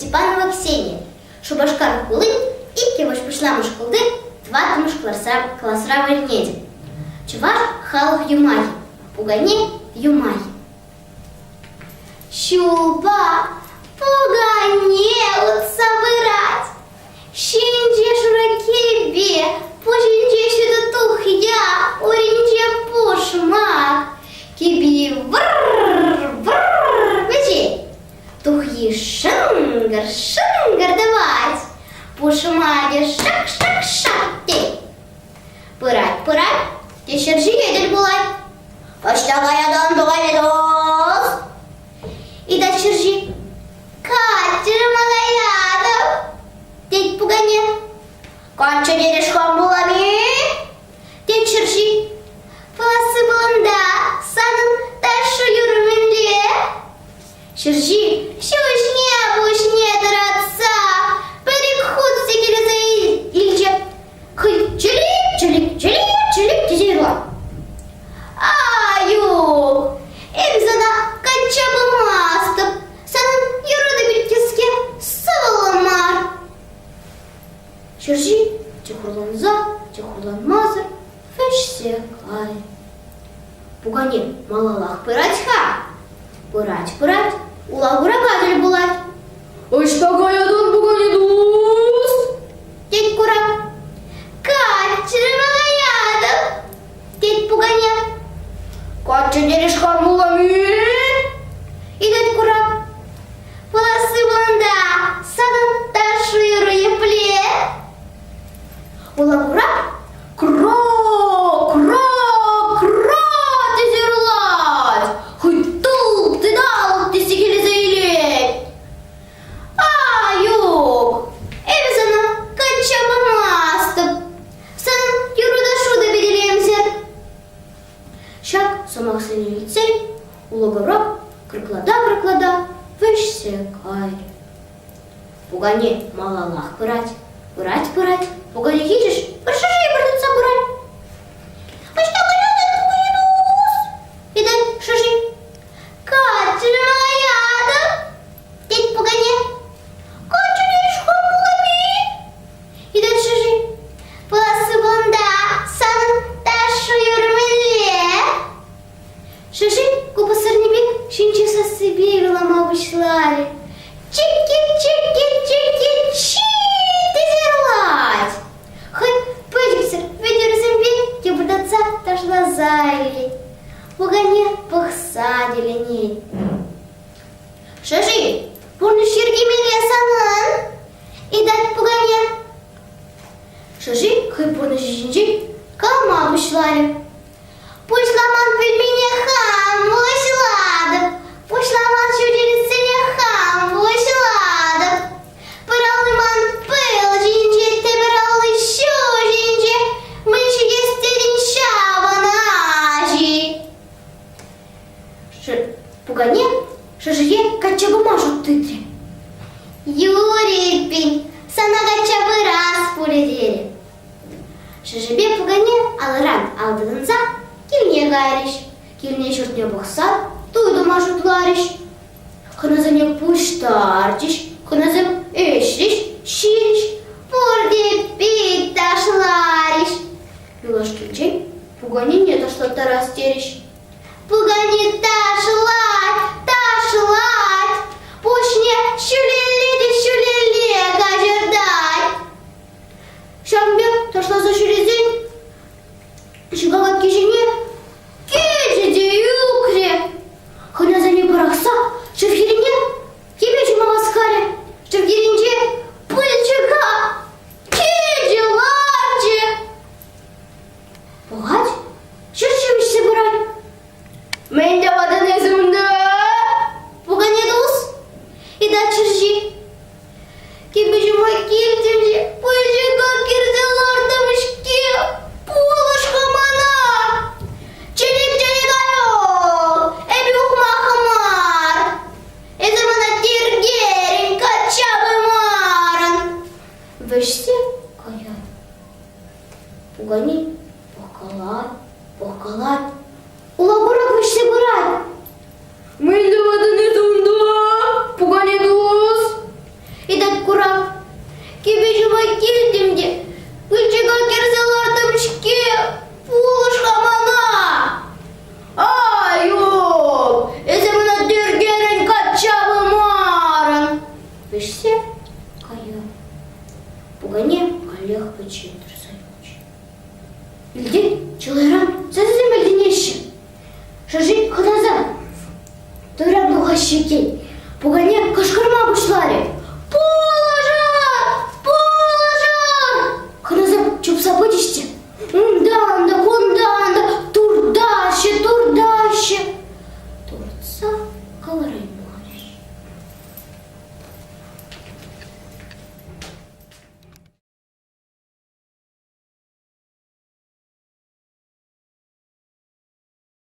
Степанова Ксения, що башкар Кулим, і киваш пішла муж колди, два муж класра вальнеди. Чуваш халах юмаги, пугане юмаги. Щуба, пугане собирать, щенже шуракебе, поженже сюда я, уренже пушмак, кеби врррр, бежи, тухи шингар давать, пушмаге шак, ты. Пырать, ты щержи едель булать, поштагая дон, и дать щержи. Катер магаядов, теть пугане, конча дерешком булами, теть щержи. Полосы блонда, саном ташу юрмеле. Щержи, щушне драться, перекхут секелеза ильче. Хы, чулик, тизерла. Аю, эмзана качабы мастып, санын юрыды бельтеске саваламар. Щержи, тихурланмазыр, фешсе кай. Пугане малалах пырать-ха. Пырать, улагура гадель булать. Ой, что гаядон пугане дус? Теть кура. Катчер магаядов, теть пугане. Катчер дерешком булами. И теть кура. Полосы блонда, садом таширу епле. Улагура. Кро, ты зерлать! Хоть тук, ты дал, ты сигели заилеть! Аюк! Эвизана, качаба мастып! Сан юрудашу да беделемсер! Шак самах сыне лицей, улагура, крыклада, вышсе кай. Пугане малалах пырать, пугане хичешь, пошажи придется брать. А что гаядон пугане дус? И дай шажи. Катер магаядов, теть пугане. Катер дерешком булами. И дай шажи. Полосы блонда, санын ташу юрмеле. Шажи, купа сырнебек, щенче со себе велама вышлали. Чики, ты зерлать. Хоть пыдиксер, ведер зембе, я будаться ташла зайли. Пугане пахсадили ней. Шажи, пурны щерги миле санан. И дать пугане. Шажи, хоть пурны жинжи, калма вышлали. Пусть ламан пельмене хам, вышладов. Пусть ламан чудилицы не хам, вышладов. Пырал ман пыл, жинжи, ты пырал еще жинжи. Мы еще есть теренща пугане, шажие, качабы мажут тытри. Юрий пень, сана качабы раз полетели. Шажибе пугане, алыран алдыдынса, килне гариш. Килне чертне бахсан, туйду мажут лариш. Хыназане пуштартиш, хыназем эшлиш, шириш, порде пить ташлариш. Юлаш килчей, пугане не дошла тарастериш. Пугане ташлать, пушне щулеле гажердать. Шамбе ташла за шурезень, шугава кижине, кеджеде юкре. Хана за ней барахса, что в хирине, тебе чума васкаре, что в хиринче, пыльчака, кеджи ларче. Пугать? Чурчевишься бурать? Мен де ваданезымды, пугане дус, и да чержи. Кебе жума кирдемже, пыльчака кирде лардамышке, полышка мана. Челик айо, эби ухмахамар, это мана тиргерин, качабы маран. Вышсе кая. Пугани, похкалать. Улагурак вышсе бурать. Мен де ваданезымды, пугане дус, шекей. Пугане кышкырма бушларе.